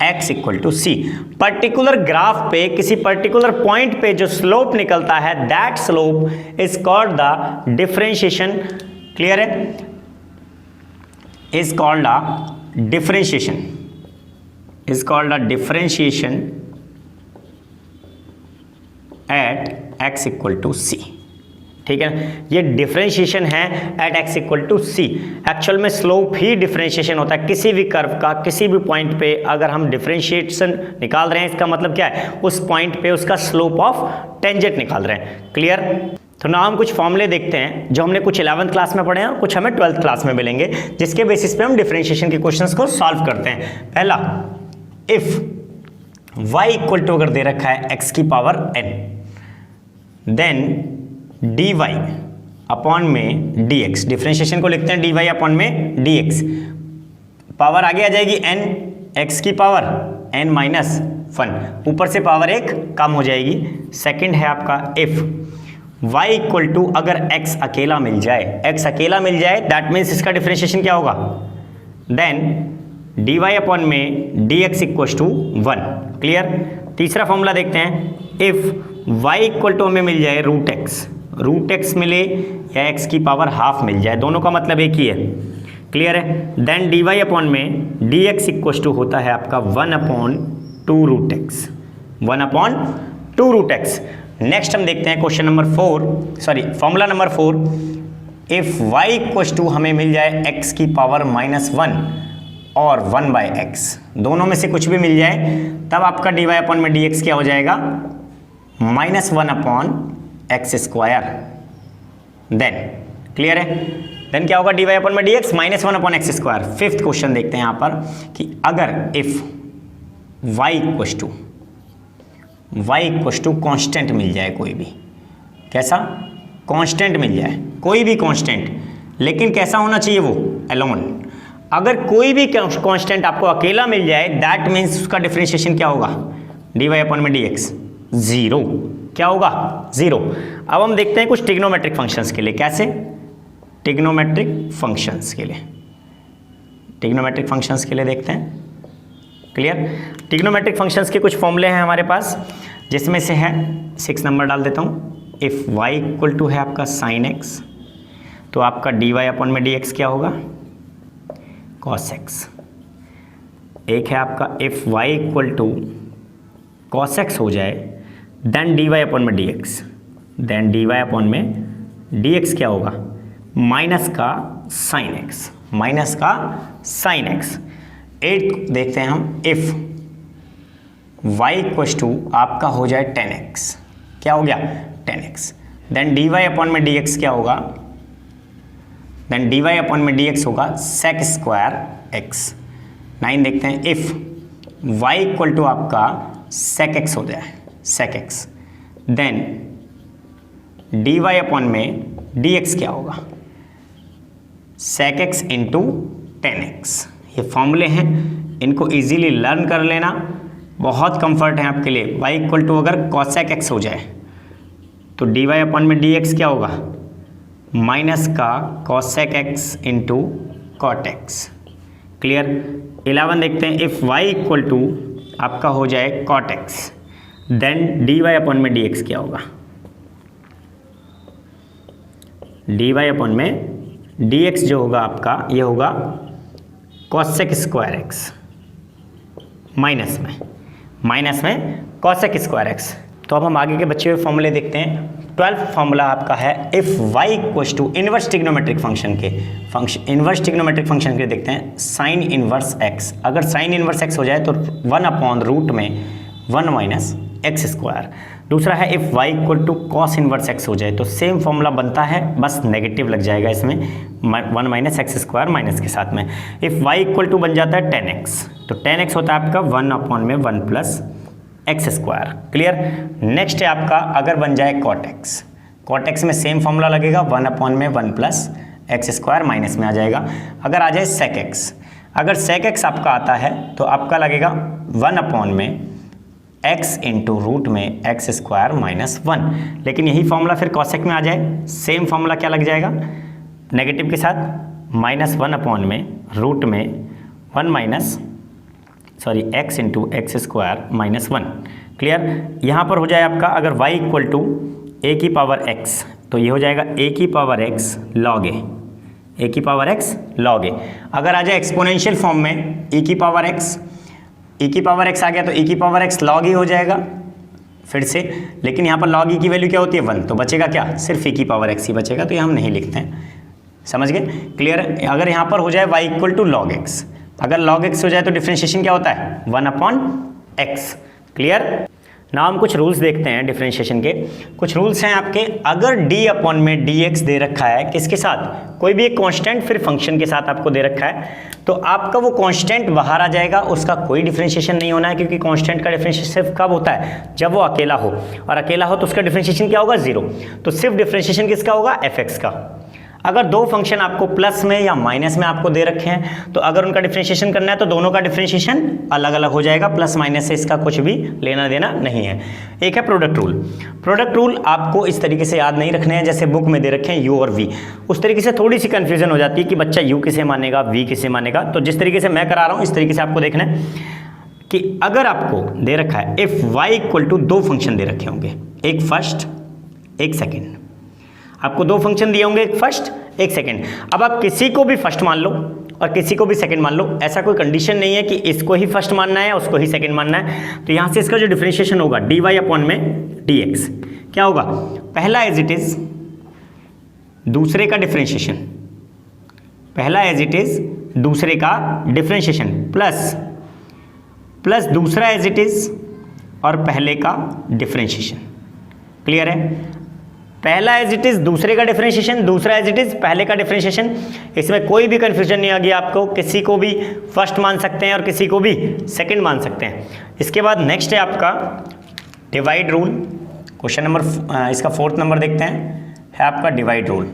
x equal to c. Particular graph पे किसी पर्टिकुलर पॉइंट पे जो स्लोप निकलता है, that slope is called the differentiation. Clear है, is called the differentiation, at x equal to c. ठीक है, ये डिफरेंशिएशन है at x equal to c. Actual में स्लोप ही डिफरेंशिएशन होता है किसी भी कर्व का, किसी भी पॉइंट पे अगर हम डिफरेंशिएशन निकाल रहे हैं, इसका मतलब क्या है, उस पॉइंट पे उसका स्लोप ऑफ टेंजेंट निकाल रहे हैं। क्लियर। तो ना हम कुछ फॉर्मूले देखते हैं जो हमने कुछ 11th क्लास में पढ़े हैं, कुछ हमें 12th क्लास में मिलेंगे, जिसके बेसिस पे हम डिफरेंशिएशन के क्वेश्चंस को सॉल्व करते हैं। पहला, इफ y इक्वल टू अगर दे रखा है x की पावर n, देन dy अपॉन में dx, डिफरेंशिएशन को लिखते हैं dy अपॉन में dx, पावर आगे आ जाएगी n, x की पावर n माइनस 1, ऊपर से पावर एक कम हो जाएगी। सेकंड है आपका, इफ y इक्वल टू अगर x अकेला मिल जाए, दैट मीन्स इसका डिफरेंशिएशन क्या होगा, देन dy अपॉन में dx इक्वल टू 1। क्लियर। तीसरा फॉर्मूला देखते हैं, इफ y इक्वल टू हमें मिल जाए रूट एक्स मिले या x की पावर हाफ मिल जाए, दोनों का मतलब एक ही है। क्लियर है। देन dy अपॉन में dx इक्वल टू होता है आपका 1 अपॉन 2 रूट एक्स, नेक्स्ट हम देखते हैं question number 4, sorry formula number 4। If y equal to हमें मिल जाए x की पावर -1 और 1/x, दोनों में से कुछ भी मिल जाए, तब आपका dy अपॉन में dx क्या हो जाएगा, -1 upon x square. Then clear है, देन क्या होगा, dy अपॉन में dx -1 upon x square. Fifth question देखते हैं यहाँ पर कि अगर if y equal to constant मिल जाए, कोई भी कैसा कांस्टेंट मिल जाए, कोई भी कांस्टेंट, लेकिन कैसा होना चाहिए वो, एलोन। अगर कोई भी कांस्टेंट आपको अकेला मिल जाए, दैट मीन्स उसका डिफरेंशिएशन क्या होगा, dy अपॉन में dx 0। क्या होगा, 0। अब हम देखते हैं कुछ ट्रिग्नोमेट्रिक फंक्शंस के लिए। कैसे, ट्रिग्नोमेट्रिक फंक्शंस के लिए देखते हैं। क्लियर। ट्रिग्नोमेट्रिक फंक्शंस के कुछ फॉर्मूले हैं हमारे पास, जिसमें से है 6 नंबर डाल देता हूँ। इफ y इक्वल टू है आपका sin x, तो आपका dy अपॉन में dx क्या होगा, cos x। एक है आपका if y equal to cos x हो जाए, देन dy अपॉन में dx क्या होगा, माइनस का sin x। 8 देखते हैं हम, इफ y इक्वल टू आपका हो जाए 10x, क्या हो गया 10x, देन dy अपॉन में dx क्या होगा, देन dy अपॉन में dx होगा sec स्क्वायर x। 9 देखते हैं, इफ y इक्वल टू आपका sec x हो जाए, sec x, then dy upon में dx क्या होगा, sec x इंटू 10x। ये फॉर्मूले हैं, इनको इजीली लर्न कर लेना, बहुत कंफर्ट है आपके लिए। y इक्वल टू अगर cosec x हो जाए, तो dy अपॉन में dx क्या होगा, माइनस का cosec x into cot x। Clear. 11 देखते हैं, इफ y इक्वल टू आपका हो जाए cot x, then dy upon में dx क्या होगा, डी वाई अपॉन में डी एक्स जो होगा आपका ये होगा कॉसेक स्क्वायर एक्स, माइनस में कॉसेक स्क्वायर एक्स। तो अब हम आगे के बच्चे हुए फॉर्मूले देखते हैं। 12th फॉर्मूला आपका है if y equals to inverse trigonometric function के देखते हैं साइन इनवर्स x। अगर साइन इनवर्स x हो जाए तो 1 अपॉन रूट में 1 माइनस एक्स स्क्वायर। दूसरा है if y equal to cos inverse x हो जाए तो सेम फॉर्मूला बनता है, बस नेगेटिव लग जाएगा इसमें 1 माइनस एक्स स्क्वायर माइनस के साथ में। इफ y इक्वल टू बन जाता है 10x, तो 10x होता है आपका 1 अपॉन में 1 plus x square. Clear. Next है आपका अगर बन जाए कॉट एक्स में सेम फॉर्मूला लगेगा 1 अपॉन में 1 प्लस एक्स स्क्वायर माइनस में आ जाएगा। अगर आ जाए सेक एक्स, अगर सेक एक्स आपका आता है तो आपका लगेगा 1 अपॉन में x इंटू रूट में एक्स स्क्वायर माइनस 1। लेकिन यही फॉर्मूला फिर कॉसेक में आ जाए, सेम फॉर्मूला क्या लग जाएगा नेगेटिव के साथ माइनस 1 अपॉन में रूट में 1 minus x into x square minus 1। Clear. यहाँ पर हो जाए आपका अगर y इक्वल टू ए की पावर x तो ये हो जाएगा ए की पावर x लॉग ए, ए की पावर x लॉग ए। अगर आ जाए एक्सपोनेंशियल फॉर्म में e की पावर x आ गया तो e की पावर x लॉग e हो जाएगा फिर से। लेकिन यहाँ पर लॉग e की वैल्यू क्या होती है 1, तो बचेगा क्या सिर्फ e की पावर x ही बचेगा, तो ये हम नहीं लिखते हैं। समझ गए। क्लियर। अगर यहाँ पर हो जाए y equal to log x, अगर log x हो जाए तो डिफरेंशिएशन क्या होता है 1 अपॉन x। क्लियर। ना हम कुछ रूल्स देखते हैं डिफरेंशिएशन के। कुछ रूल्स हैं आपके, अगर d अपॉन में dx दे रखा है किसके साथ, कोई भी एक कांस्टेंट फिर फंक्शन के साथ आपको दे रखा है तो आपका वो कांस्टेंट बाहर आ जाएगा, उसका कोई डिफरेंशिएशन नहीं होना है, क्योंकि कांस्टेंट का डिफरेंशिएशन सिर्फ कब होता है जब वो अकेला हो, और अकेला हो तो उसका डिफरेंशिएशन क्या होगा 0। तो सिर्फ डिफरेंशिएशन किसका होगा f(x) का। अगर दो फंक्शन आपको प्लस में या माइनस में आपको दे रखे हैं तो अगर उनका डिफरेंशिएशन करना है तो दोनों का डिफरेंशिएशन अलग अलग हो जाएगा, प्लस माइनस से इसका कुछ भी लेना देना नहीं है। एक है प्रोडक्ट रूल। प्रोडक्ट रूल आपको इस तरीके से याद नहीं रखने हैं जैसे बुक में दे रखे हैं u और v, उस तरीके से थोड़ी सी कन्फ्यूजन हो जाती है कि बच्चा u किसे मानेगा v किसे मानेगा। तो जिस तरीके से मैं करा रहा हूँ इस तरीके से आपको देखना है कि अगर आपको दे रखा है इफ y इक्वल टू दो फंक्शन दे रखे होंगे, एक फर्स्ट एक सेकेंड, आपको दो फंक्शन दिए होंगे एक फर्स्ट एक सेकंड। अब आप किसी को भी फर्स्ट मान लो और किसी को भी सेकंड मान लो, ऐसा कोई कंडीशन नहीं है कि इसको ही फर्स्ट मानना है उसको ही सेकंड मानना है। तो यहां से इसका जो डिफरेंशिएशन होगा dy अपॉन में dx क्या होगा, पहला एज इट इज दूसरे का डिफरेंशिएशन, पहला एज इट इज दूसरे का डिफरेंशिएशन प्लस दूसरा एज इट इज और पहले का डिफरेंशिएशन। क्लियर है। पहला एज इट इज दूसरे का डिफरेंशिएशन, दूसरा एज इट इज पहले का डिफरेंशिएशन। इसमें कोई भी कंफ्यूजन नहीं आ गया आपको, किसी को भी फर्स्ट मान सकते हैं और किसी को भी सेकंड मान सकते हैं। इसके बाद नेक्स्ट है आपका डिवाइड रूल। क्वेश्चन नंबर इसका 4th नंबर देखते हैं, है आपका डिवाइड रूल।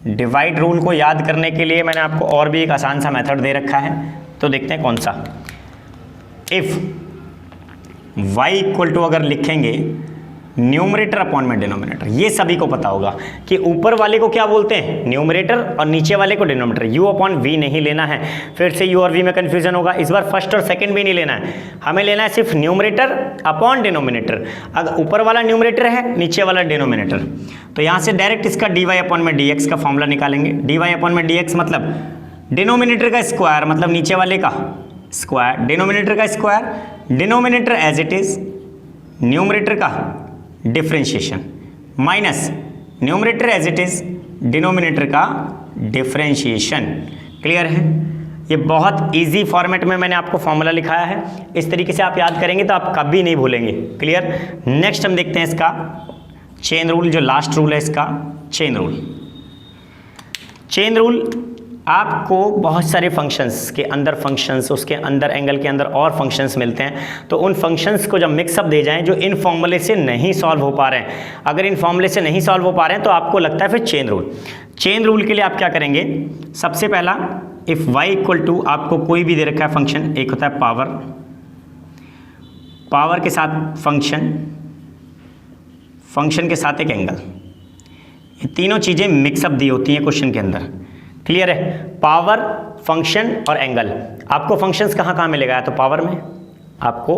डिवाइड रूल को याद करने के लिए मैंने आपको और भी एक आसान सा मेथड दे रखा है, तो देखते हैं कौन सा। इफ y इक्वल टू अगर लिखेंगे न्यूमरेटर अपॉन में डिनोमिनेटर, ये सभी को पता होगा कि ऊपर वाले को क्या बोलते हैं न्यूमरेटर और नीचे वाले को डिनोमिनेटर। u अपॉन v नहीं लेना है, फिर से u और v में कंफ्यूजन होगा। इस बार फर्स्ट और सेकंड भी नहीं लेना है, हमें लेना है सिर्फ न्यूमरेटर अपॉन डिनोमिनेटर। अगर ऊपर वाला न्यूमरेटर है नीचे वाला डिनोमिनेटर, तो यहाँ से डायरेक्ट इसका dy अपॉन में dx का फॉर्मूला निकालेंगे। dy अपॉन में dx मतलब डिनोमिनेटर का स्क्वायर मतलब नीचे वाले का स्क्वायर, डिनोमिनेटर का square, denominator as it is numerator का differentiation minus numerator as it is denominator का डिफरेंशिएशन। क्लियर है। ये बहुत इजी फॉर्मेट में मैंने आपको फॉर्मूला लिखाया है, इस तरीके से आप याद करेंगे तो आप कभी नहीं भूलेंगे। क्लियर। नेक्स्ट हम देखते हैं इसका चेन रूल, जो लास्ट रूल है इसका चेन रूल। चेन रूल आपको बहुत सारे फंक्शंस के अंदर फंक्शंस, उसके अंदर एंगल के अंदर और फंक्शंस मिलते हैं, तो उन फंक्शंस को जब मिक्सअप दे जाएं जो इन फॉर्मूले से नहीं सॉल्व हो पा रहे हैं, अगर इन फॉर्मूले से नहीं सॉल्व हो पा रहे हैं तो आपको लगता है फिर चेन रूल। चेन रूल के लिए आप क्या करेंगे, सबसे पहला इफ y इक्वल टू आपको कोई भी दे रखा है फंक्शन, एक होता है पावर, पावर के साथ फंक्शन, फंक्शन के साथ एक एंगल, ये तीनों चीज़ें मिक्सअप दी होती हैं क्वेश्चन के अंदर। क्लियर है। पावर, फंक्शन और एंगल, आपको फंक्शंस कहाँ कहाँ मिलेगा, या तो पावर में, आपको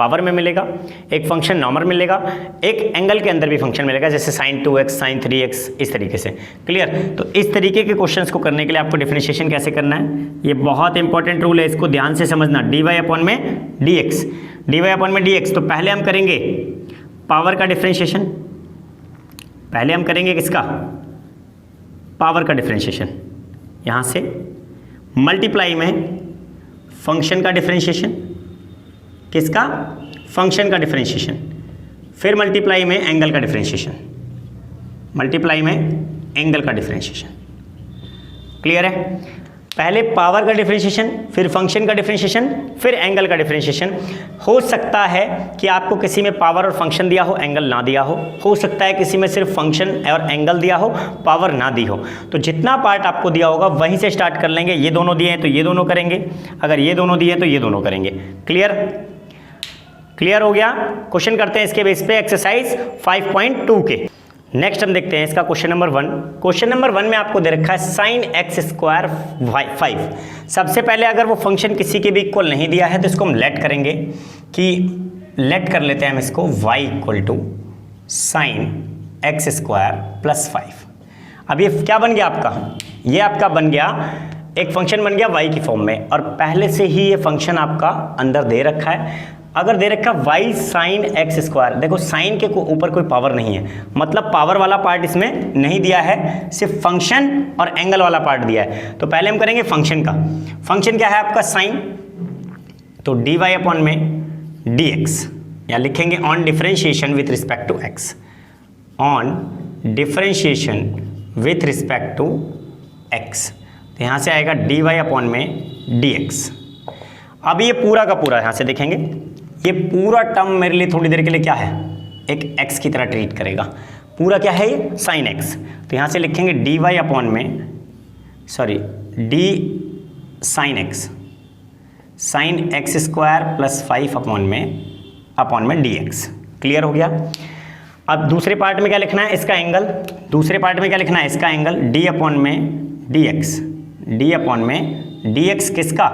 पावर में मिलेगा, एक फंक्शन नॉर्मल मिलेगा, एक एंगल के अंदर भी फंक्शन मिलेगा, जैसे sin 2x, sin 3x, इस तरीके से। क्लियर? तो इस तरीके के क्वेश्चंस को करने के लिए आपको डिफरेंशिएशन कैसे करना है, ये बहुत इंपॉर्टेंट रूल है, इसको ध्यान से समझना। dy अपॉन में dx, dy अपॉन में dx। तो पहले हम करेंगे पावर का डिफरेंशिएशन, पहले हम करेंगे किसका, पावर का डिफरेंशिएशन, यहाँ से मल्टीप्लाई में फंक्शन का डिफरेंशिएशन, किसका, फंक्शन का डिफरेंशिएशन, फिर मल्टीप्लाई में एंगल का डिफरेंशिएशन, मल्टीप्लाई में एंगल का डिफरेंशिएशन। क्लियर है? पहले पावर का डिफरेंशिएशन, फिर फंक्शन का डिफरेंशिएशन, फिर एंगल का डिफरेंशिएशन। हो सकता है कि आपको किसी में पावर और फंक्शन दिया हो, एंगल ना दिया हो सकता है किसी में सिर्फ फंक्शन और एंगल दिया हो, पावर ना दी हो। तो जितना पार्ट आपको दिया होगा वहीं से स्टार्ट कर लेंगे। ये दोनों दिए हैं तो ये दोनों करेंगे, अगर ये दोनों दिए हैं तो ये दोनों करेंगे। क्लियर? क्लियर हो गया? क्वेश्चन करते हैं इसके बेस पे एक्सरसाइज 5.2 के। नेक्स्ट हम देखते हैं इसका क्वेश्चन नंबर 1। क्वेश्चन नंबर 1 में आपको दे रखा है sin x स्क्वायर 5। सबसे पहले अगर वो फंक्शन किसी के भी इक्वल नहीं दिया है तो इसको हम लेट करेंगे कि लेट कर लेते हैं हम इसको y equal to sin x square plus 5। अब ये क्या बन गया आपका, ये आपका बन गया एक फंक्शन बन गया y की फॉर्म में, और पहले से ही ये फंक्शन आपका अंदर दे रखा है। अगर दे रखा y sin x स्क्वायर, देखो साइन के ऊपर कोई पावर नहीं है, मतलब पावर वाला पार्ट इसमें नहीं दिया है, सिर्फ फंक्शन और एंगल वाला पार्ट दिया है। तो पहले हम करेंगे फंक्शन का। फंक्शन क्या है आपका, साइन, तो dy अपॉन में dx, या लिखेंगे on differentiation with respect to x, on differentiation with respect to x। तो यहाँ से आएगा dy अपॉन में dx। अब ये पूरा का पूरा यहाँ से देखेंगे, ये पूरा टर्म मेरे लिए थोड़ी देर के लिए क्या है, एक x की तरह ट्रीट करेगा। पूरा क्या है ये, sin x। तो यहाँ से लिखेंगे dy अपॉन में, sorry d sin x, sin x square plus 5 upon में dx। क्लियर हो गया? अब दूसरे पार्ट में क्या लिखना है, इसका एंगल। दूसरे पार्ट में क्या लिखना है, इसका एंगल, d अपॉन में dx, d अपॉन में dx किसका,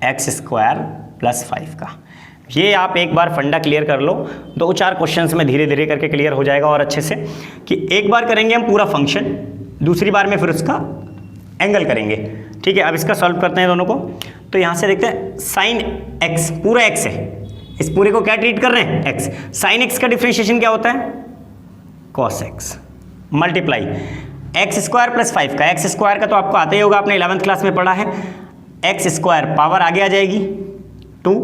x स्क्वायर प्लस 5 का। ये आप एक बार फंडा क्लियर कर लो, 2-4 क्वेश्चंस में धीरे धीरे करके क्लियर हो जाएगा और अच्छे से, कि एक बार करेंगे हम पूरा फंक्शन, दूसरी बार में फिर उसका एंगल करेंगे। ठीक है? अब इसका सॉल्व करते हैं दोनों को। तो यहाँ से देखते हैं साइन x, पूरा x है, इस पूरे को क्या ट्रीट कर रहे हैं, x। साइन x का डिफरेंशिएशन क्या होता है, cos x, multiply x square plus 5 का। x स्क्वायर का तो आपको आता ही होगा, आपने 11th क्लास में पढ़ा है। x स्क्वायर पावर आगे आ जाएगी 2,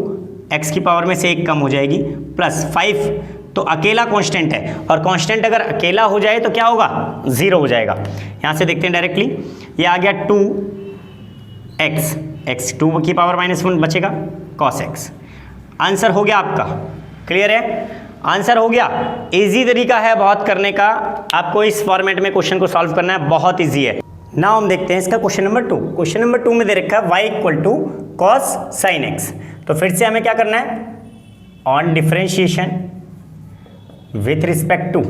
x की पावर में से 1 कम हो जाएगी, प्लस 5 तो अकेला कांस्टेंट है, और कांस्टेंट अगर अकेला हो जाए तो क्या होगा, 0 हो जाएगा। यहाँ से देखते हैं डायरेक्टली, ये आ गया 2x, x 2 की पावर -1 बचेगा, cos x। आंसर हो गया आपका। क्लियर है? आंसर हो गया। इजी तरीका है बहुत करने का, आपको इस फॉर्मेट में क्वेश्चन को सॉल्व करना है, बहुत ईजी है। नाउ हम देखते हैं इसका क्वेश्चन नंबर 2। क्वेश्चन नंबर 2 में दे रखा है y equal to cos sin x। तो फिर से हमें क्या करना है, on differentiation with respect to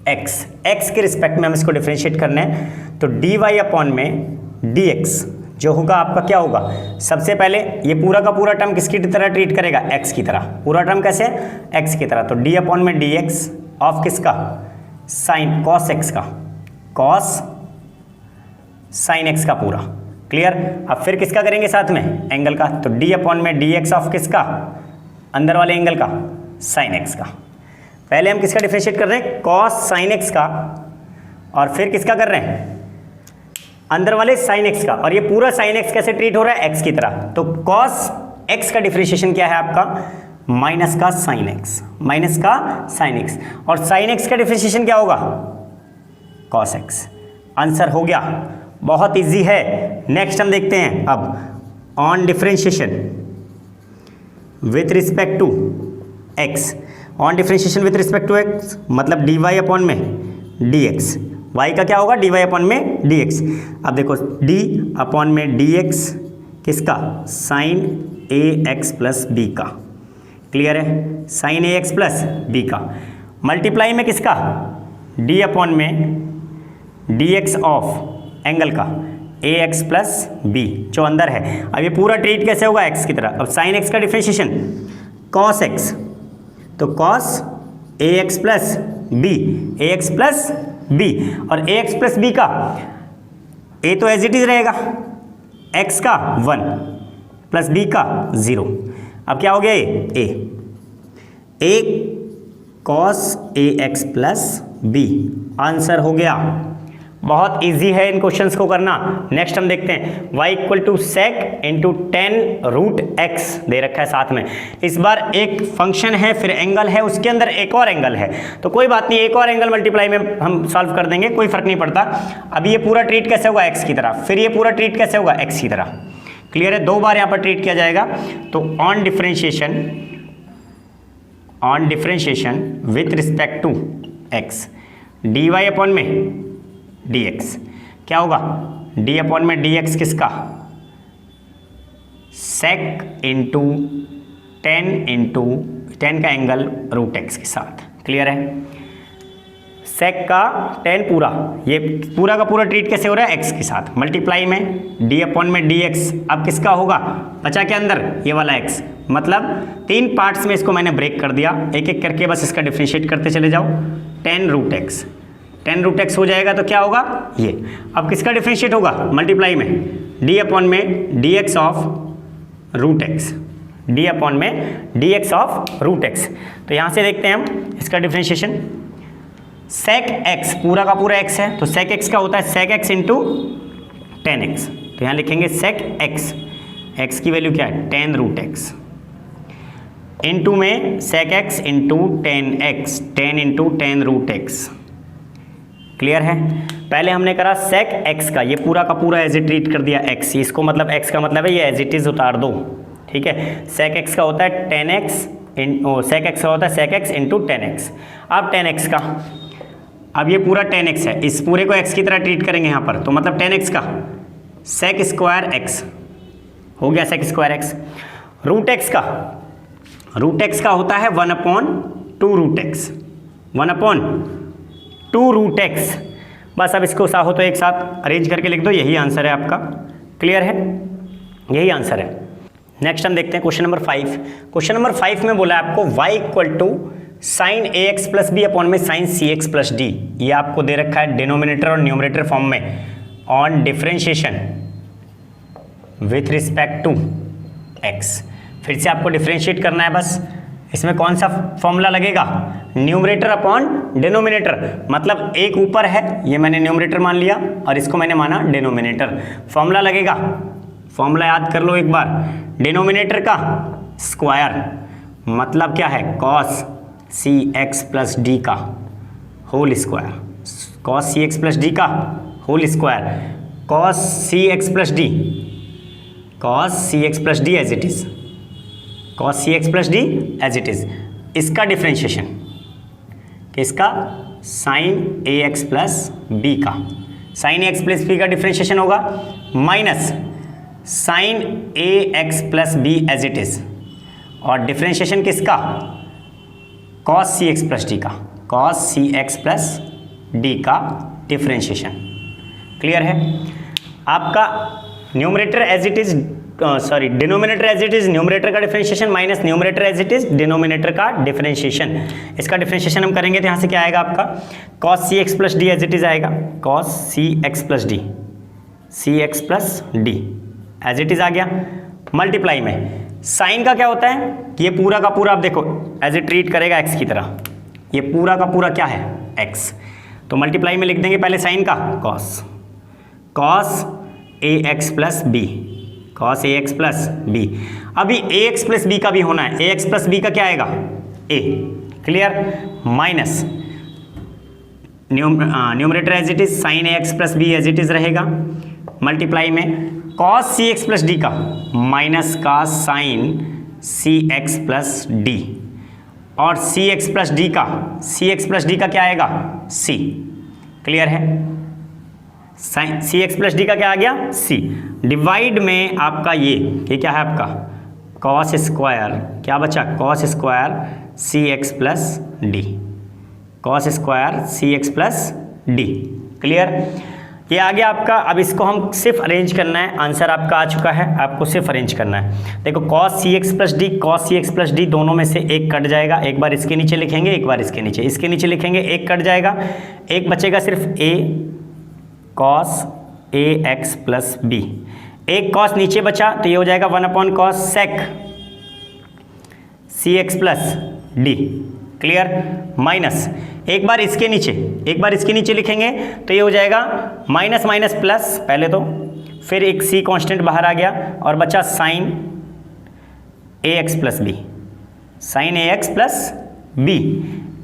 x, x के रिस्पेक्ट में हम इसको डिफरेंशिएट करना है। तो dy अपॉन में dx जो होगा आपका क्या होगा, सबसे पहले ये पूरा का पूरा टर्म किसकी तरह ट्रीट करेगा, x की तरह। पूरा टर्म कैसे है, x की तरह। तो d अपॉन में dx ऑफ किसका, साइन cos x का, cos sin x का पूरा। क्लियर? अब फिर किसका करेंगे साथ में, एंगल का। तो d अपॉन में dx ऑफ किसका, अंदर वाले एंगल का, sin x का। पहले हम किसका डिफरेंशिएट कर रहे हैं, cos sin x का, और फिर किसका कर रहे हैं, अंदर वाले sin x का। और ये पूरा sin x कैसे ट्रीट हो रहा है, x की तरह। तो cos x का डिफरेंशिएशन क्या है आपका, माइनस का sin x, माइनस का sin x, और sin x का डिफरेंशिएशन क्या होगा, cos x। आंसर हो गया, बहुत इजी है। नेक्स्ट हम देखते हैं अब on differentiation with respect to x, on differentiation with respect to x मतलब dy अपॉन में dx, y का क्या होगा, dy अपॉन में dx। अब देखो d अपॉन में dx किसका, साइन ax प्लस b का। क्लियर है, साइन ax प्लस b का, मल्टीप्लाई में किसका, d अपॉन में dx ऑफ एंगल का, ax प्लस b जो अंदर है। अब ये पूरा ट्रीट कैसे होगा, x की तरह। अब sin x का डिफरेंशिएशन cos x तो cos A x plus B, A x plus B, और ए एक्स प्लस बी का ए तो एज इट इज रहेगा, एक्स का 1 प्लस बी का 0। अब क्या हो गया ए cos A x plus B, answer हो गया। बहुत इजी है इन क्वेश्चंस को करना। नेक्स्ट हम देखते हैं y equal to sec into 10 root x दे रखा है साथ में। इस बार एक फंक्शन है, फिर एंगल है, उसके अंदर एक और एंगल है, तो कोई बात नहीं, एक और एंगल मल्टीप्लाई में हम सॉल्व कर देंगे, कोई फर्क नहीं पड़ता। अभी ये पूरा ट्रीट कैसे होगा x की तरह, फिर ये पूरा ट्रीट कैसे होगा x की तरह। क्लियर है, 2 बार यहाँ पर ट्रीट किया जाएगा। तो on differentiation with respect to x dy upon में dx क्या होगा, d अपॉन में dx किसका, sec इंटू 10 का एंगल रूट एक्स के साथ। क्लियर है, sec का 10 पूरा, ये पूरा का पूरा ट्रीट कैसे हो रहा है x के साथ, मल्टीप्लाई में d अपॉन में dx। अब किसका होगा, बचा के अंदर ये वाला x, मतलब 3 पार्ट्स में इसको मैंने ब्रेक कर दिया, एक एक करके बस इसका डिफरेंशिएट करते चले जाओ। 10 रूट एक्स हो जाएगा तो क्या होगा ये। अब किसका डिफरेंशिएट होगा, मल्टीप्लाई में d अपॉन में dx of root x, d upon में dx ऑफ रूट एक्स। तो यहाँ से देखते हैं हम इसका डिफरेंशिएशन। sec x पूरा का पूरा x है, तो sec x का होता है sec x इंटू 10x, तो यहाँ लिखेंगे sec x, x की वैल्यू क्या है 10 रूट x, इंटू में sec x into 10x, 10 into 10 root x। Clear है, पहले हमने करा sec x का, ये पूरा का पूरा एज इट ट्रीट कर दिया x, इसको मतलब x का मतलब है ये एज इट इज उतार दो। ठीक है, sec x का होता है 10x sec x का होता है sec x इंटू 10x। अब 10x का, अब ये पूरा 10x है, इस पूरे को x की तरह ट्रीट करेंगे यहाँ पर, तो मतलब 10x का sec स्क्वायर x हो गया, sec square x। Root x का होता है 1/2 रूट x, 1/2 रूट एक्स। बस अब इसको चाहो तो एक साथ अरेंज करके लिख दो, यही आंसर है आपका। क्लियर है, यही आंसर है। नेक्स्ट हम देखते हैं क्वेश्चन नंबर 5। क्वेश्चन नंबर 5 में बोला है आपको y equal to sine a x plus b upon में sine c x plus d, ये आपको दे रखा है डिनोमिनेटर और न्यूमरेटर फॉर्म में। On differentiation with respect to x, फिर से आपको डिफरेंशिएट करना है बस। इसमें कौन सा फॉर्मूला लगेगा, न्यूमरेटर अपॉन डिनोमिनेटर, मतलब एक ऊपर है, ये मैंने न्यूमरेटर मान लिया और इसको मैंने माना डिनोमिनेटर। फॉर्मूला लगेगा, फॉर्मूला याद कर लो एक बार, डिनोमिनेटर का स्क्वायर मतलब क्या है, cos c x plus d का whole square, cos c x plus d का whole square, cos c x plus d, cos c x plus d as it is, cos c x plus d as it is. इसका differentiation किसका, sine a x plus b का, sine a x plus b का differentiation होगा minus sine a x plus b as it is, और differentiation किसका, cos c x plus d का, cos c x plus d का differentiation. Clear है, आपका numerator as it is denominator as it is numerator का differentiation minus numerator as it is denominator का differentiation. इसका differentiation हम करेंगे तो यहाँ से क्या आएगा आपका, cos c x plus d as it is आएगा, cos c x plus d, c x plus d as it is आ गया। मल्टीप्लाई में साइन का क्या होता है कि ये पूरा का पूरा आप देखो एज ए ट्रीट करेगा एक्स की तरह, ये पूरा का पूरा क्या है एक्स, तो मल्टीप्लाई में लिख देंगे पहले साइन का cos, cos A x plus B, cos A x plus B. अभी ए एक्स प्लस बी का भी होना है, ए एक्स प्लस बी का क्या आएगा a, clear, minus numerator as it is sine a x plus b as it is रहेगा, multiply में cos c x plus d का माइनस का sine c x plus d, और सी एक्स प्लस डी का, सी x plus d का क्या आएगा सी। Clear है, sign c x plus d का क्या आ गया सी, डिवाइड में आपका ये क्या है आपका कॉस स्क्वायर, क्या बचा cos square c x plus d, cos square c x plus d. Clear, ये आ गया आपका। अब इसको हम सिर्फ अरेंज करना है, आंसर आपका आ चुका है, आपको सिर्फ अरेंज करना है। देखो cos cx plus D, cos cx plus D दोनों में से एक कट जाएगा, एक बार इसके नीचे लिखेंगे, एक बार इसके नीचे लिखेंगे, एक कट जाएगा, एक बचेगा सिर्फ a cos ax plus b. एक cos नीचे बचा तो ये हो जाएगा 1/cos sec cx plus d. Clear? Minus एक बार इसके नीचे लिखेंगे तो ये हो जाएगा माइनस माइनस प्लस पहले तो, फिर एक c कांस्टेंट बाहर आ गया और बचा sine ax plus b, sine ax plus b,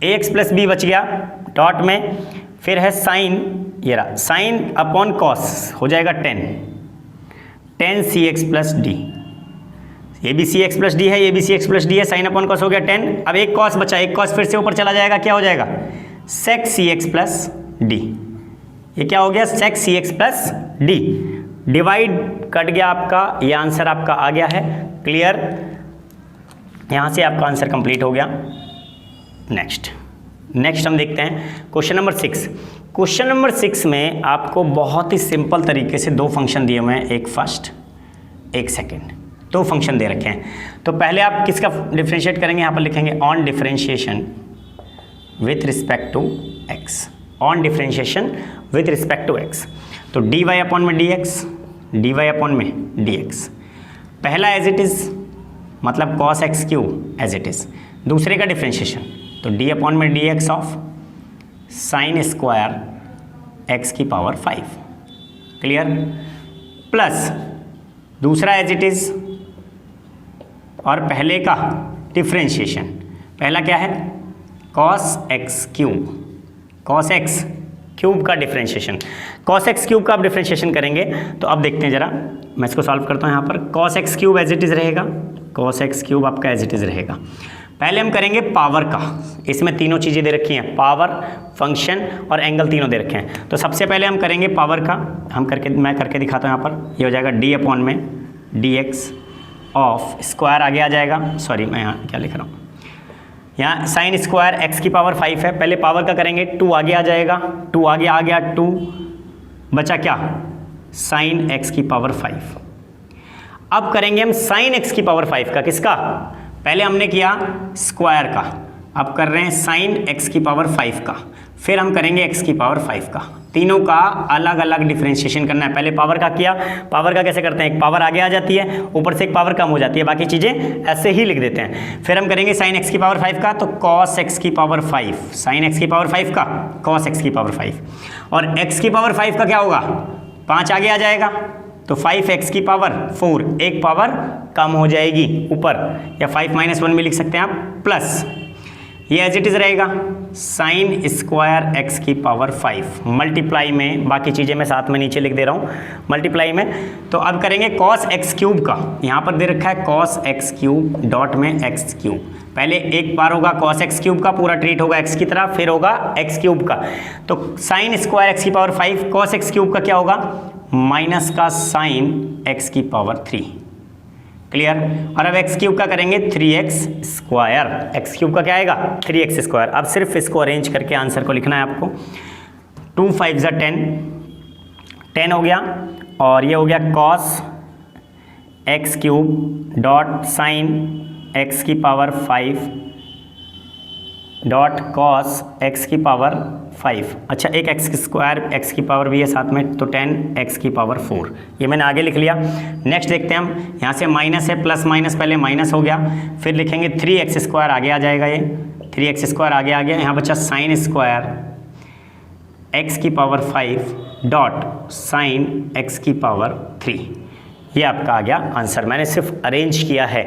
ax plus b बच गया डॉट में, फिर है साइन, ये रहा साइन अपॉन कॉस हो जाएगा 10 cx प्लस डी। ये भी सी एक्स प्लस डी है, ये भी सी एक्स प्लस डी है, साइन अपॉन कॉस हो गया 10। अब एक कॉस बचा, एक कॉस फिर से ऊपर चला जाएगा, क्या हो जाएगा sec c x plus d. ये क्या हो गया sec c x plus d. Divide cut गया आपका, ये आंसर आपका आ गया है। क्लियर? यहाँ से आपका आंसर कंप्लीट हो गया। नेक्स्ट हम देखते हैं क्वेश्चन नंबर 6। क्वेश्चन नंबर 6 में आपको बहुत ही सिंपल तरीके से दो फंक्शन दिए हुए हैं, एक फर्स्ट एक सेकेंड, दो फंक्शन दे रखे हैं। तो पहले आप किसका डिफरेंशिएट करेंगे, यहाँ पर लिखेंगे on differentiation with respect to x, on differentiation with respect to x. तो डी वाई अपॉन में d x, d y upon में डी एक्स, पहला एज इट इज़ मतलब cos x cube as it is, दूसरे का differentiation तो d upon में d x of sine square x की पावर 5। क्लियर? प्लस दूसरा एज इट इज़ और पहले का डिफरेंशिएशन, पहला क्या है cos x cube, cos x cube का डिफरेंशिएशन, कॉस एक्स क्यूब का आप डिफरेंशिएशन करेंगे तो अब देखते हैं ज़रा, मैं इसको सॉल्व करता हूँ। यहाँ पर cos x cube as it is रहेगा, कॉस एक्स क्यूब आपका एज इट इज़ रहेगा। पहले हम करेंगे पावर का, इसमें तीनों चीज़ें दे रखी हैं, पावर, फंक्शन और एंगल तीनों दे रखे हैं। तो सबसे पहले हम करेंगे पावर का, मैं करके दिखाता हूँ। यहाँ पर ये हो जाएगा डी अपॉन में डी एक्स ऑफ स्क्वायर आगे आ जाएगा, सॉरी मैं यहाँ क्या लिख रहा हूँ, यहाँ साइन स्क्वायर एक्स की पावर 5 है, पहले पावर का करेंगे 2 आगे आ जाएगा, 2 आगे आ गया, 2 बचा क्या साइन एक्स की पावर 5। अब करेंगे हम साइन एक्स की पावर 5 का, किसका, पहले हमने किया स्क्वायर का, अब कर रहे हैं साइन एक्स की पावर 5 का, फिर हम करेंगे एक्स की पावर 5 का। तीनों का अलग अलग डिफरेंशिएशन करना है। पहले पावर का किया, पावर का कैसे करते हैं, एक पावर आगे आ जाती है, ऊपर से एक पावर कम हो जाती है, बाकी चीज़ें ऐसे ही लिख देते हैं। फिर हम करेंगे साइन एक्स की पावर 5 का, तो कॉस एक्स की पावर 5, साइन एक्स की पावर 5 का कॉस एक्स की पावर 5, और एक्स की पावर 5 का क्या होगा 5 आगे आ जाएगा, तो 5x की पावर 4, एक पावर कम हो जाएगी ऊपर, या 5 - 1 में लिख सकते हैं आप, प्लस ये एज इट इज़ रहेगा साइन स्क्वायर एक्स की पावर 5 मल्टीप्लाई में, बाकी चीज़ें मैं साथ में नीचे लिख दे रहा हूँ मल्टीप्लाई में। तो अब करेंगे कॉस एक्स क्यूब का, यहाँ पर दे रखा है कॉस एक्स क्यूब डॉट में एक्स क्यूब, पहले एक बार होगा कॉस एक्स क्यूब का, पूरा ट्रीट होगा एक्स की तरह, फिर होगा एक्स क्यूब का। तो साइन स्क्वायर एक्स की पावर 5, कॉस एक्स क्यूब का क्या होगा माइनस का साइन एक्स की पावर 3। क्लियर? और अब एक्स क्यूब का करेंगे 3x स्क्वायर, एक्स क्यूब का क्या आएगा 3x स्क्वायर। अब सिर्फ इसको अरेंज करके आंसर को लिखना है आपको। 2 × 5 = 10, 10 हो गया, और ये हो गया cos x cube dot sine x की पावर 5 डॉट कॉस एक्स की पावर 5। अच्छा, एक एक्स स्क्वायर एक्स की पावर भी है साथ में, तो 10 एक्स की पावर 4, ये मैंने आगे लिख लिया। नेक्स्ट देखते हैं हम, यहाँ से माइनस है, प्लस माइनस पहले माइनस हो गया, फिर लिखेंगे 3x स्क्वायर आगे आ जाएगा, ये 3x स्क्वायर आगे आ गया, यहाँ बचा साइन स्क्वायर एक्स की पावर 5 डॉट साइन एक्स की पावर 3। ये आपका आ गया आंसर, मैंने सिर्फ अरेंज किया है।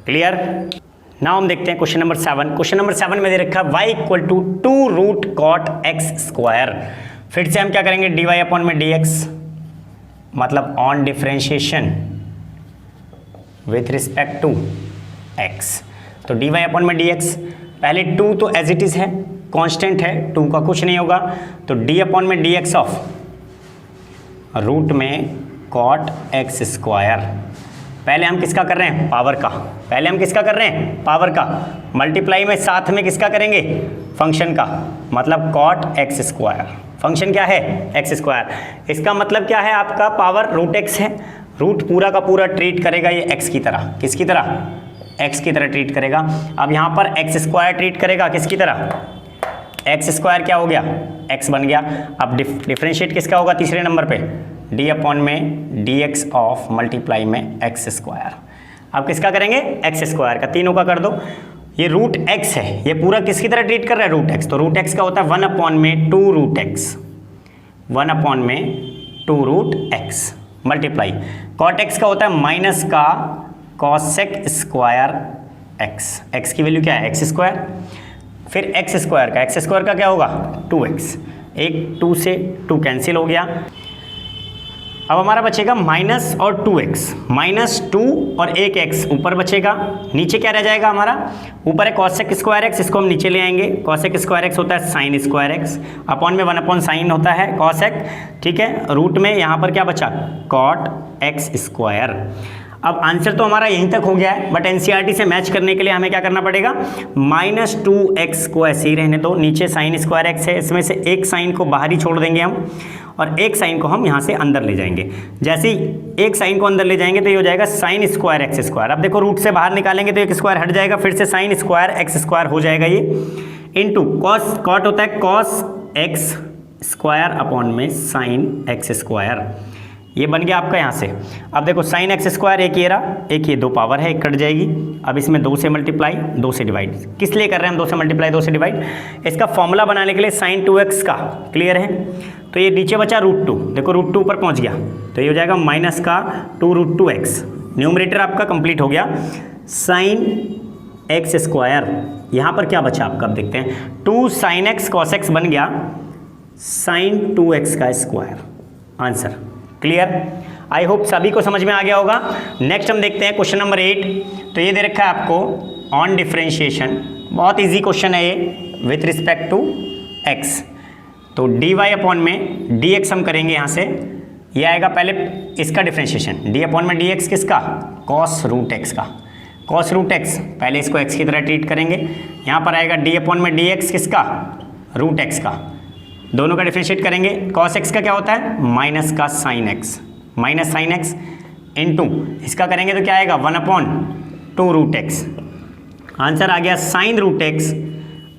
क्लियर? नाउ हम देखते हैं क्वेश्चन नंबर 7। क्वेश्चन नंबर 7 में दे रखा है y = 2√cot x स्क्वायर। फिर से हम क्या करेंगे dy अपॉन में dx, मतलब on differentiation with respect to x। तो dy अपॉन में dx, पहले 2 तो एज इट इज़ है, कांस्टेंट है, 2 का कुछ नहीं होगा, तो d अपॉन में dx ऑफ रूट में cot x स्क्वायर। पहले हम किसका कर रहे हैं पावर का, पहले हम किसका कर रहे हैं पावर का, मल्टीप्लाई में साथ में किसका करेंगे फंक्शन का, मतलब cot x स्क्वायर, फंक्शन क्या है एक्स स्क्वायर। इसका मतलब क्या है, आपका पावर रूट एक्स है, रूट पूरा का पूरा ट्रीट करेगा ये एक्स की तरह, किसकी तरह, एक्स की तरह ट्रीट करेगा। अब यहाँ पर एक्स स्क्वायर ट्रीट करेगा किसकी तरह, एक्स स्क्वायर क्या हो गया, एक्स बन गया। अब डिफ्रेंशिएट किसका होगा तीसरे नंबर पे, डी अपॉन में डी एक्स ऑफ मल्टीप्लाई में एक्स स्क्वायर। अब किसका करेंगे, एक्स स्क्वायर का, तीनों का कर दो। ये रूट एक्स है, ये पूरा किसकी तरह ट्रीट कर रहा है, रूट एक्स, तो रूट एक्स का होता है 1 अपॉन में 2 रूट एक्स, 1 अपॉन में 2 root x multiply cot x का होता है माइनस का कॉसेक स्क्वायर एक्स, एक्स की वैल्यू क्या है एक्स स्क्वायर, फिर एक्स स्क्वायर का क्या होगा 2x, एक 2 से 2 कैंसिल हो गया। अब हमारा बचेगा माइनस और 2x, -2 और एक x ऊपर बचेगा, नीचे क्या रह जाएगा हमारा, ऊपर है कॉसेक स्क्वायर एक्स, इसको हम नीचे ले आएंगे, कॉसेक स्क्वायर एक्स होता है साइन स्क्वायर एक्स, अपॉन में 1 अपॉन साइन होता है कॉसेक, ठीक है, रूट में यहाँ पर क्या बचा कॉट एक्स स्क्वायर। अब आंसर तो हमारा यहीं तक हो गया है, बट एनसीईआरटी से मैच करने के लिए हमें क्या करना पड़ेगा, -2x को ऐसे ही रहने दो, नीचे साइन स्क्वायर एक्स है, इसमें से एक साइन को बाहर ही छोड़ देंगे हम और एक साइन को हम यहाँ से अंदर ले जाएंगे। जैसे ही एक साइन को अंदर ले जाएंगे तो ये हो जाएगा साइन स्क्वायर एक्स स्क्वायर। अब देखो रूट से बाहर निकालेंगे तो एक स्क्वायर हट जाएगा, फिर से साइन स्क्वायर एक्स स्क्वायर हो जाएगा ये, इंटू कॉस, कॉट होता है कॉस एक्स स्क्वायर अपॉन में साइन एक्स स्क्वायर, ये बन गया आपका यहाँ से। अब देखो साइन एक्स स्क्वायर एक ये रहा, एक ये 2 पावर है, एक कट जाएगी। अब इसमें 2 से मल्टीप्लाई 2 से डिवाइड, किस लिए कर रहे हैं हम 2 से मल्टीप्लाई 2 से डिवाइड, इसका फॉर्मूला बनाने के लिए साइन 2x का, क्लियर है। तो ये नीचे बचा √2, देखो √2 ऊपर पहुँच गया तो ये हो जाएगा माइनस का 2√2x, न्यूमरेटर आपका कंप्लीट हो गया। साइन एक्स स्क्वायर, यहाँ पर क्या बचा आपका, अब देखते हैं, 2 साइन एक्स कॉस एक्स बन गया साइन 2x का square, answer clear. I hope सभी को समझ में आ गया होगा। नेक्स्ट हम देखते हैं क्वेश्चन नंबर 8। तो ये दे रखा है आपको ऑन डिफरेंशिएशन, बहुत इजी क्वेश्चन है ये, विथ रिस्पेक्ट टू x। तो dy अपॉन में dx हम करेंगे यहाँ से, ये आएगा पहले इसका डिफरेंशिएशन, d अपॉन में dx किसका, cos रूट x का, cos रूट x, पहले इसको x की तरह ट्रीट करेंगे, यहाँ पर आएगा d अपॉन में dx किसका, रूट x का, दोनों का डिफरेंशिएट करेंगे, cos x का क्या होता है माइनस का sine x, minus sine x into इसका करेंगे तो क्या आएगा 1 अपॉन 2 रूट एक्स, आंसर आ गया साइन रूट एक्स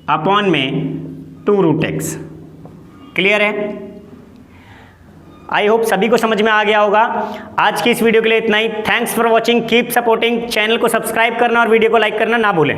अपॉन में 2 रूट एक्स, क्लियर है। आई होप सभी को समझ में आ गया होगा। आज की इस वीडियो के लिए इतना ही। Thanks for watching, keep supporting, channel को सब्सक्राइब करना और वीडियो को लाइक करना ना भूलें।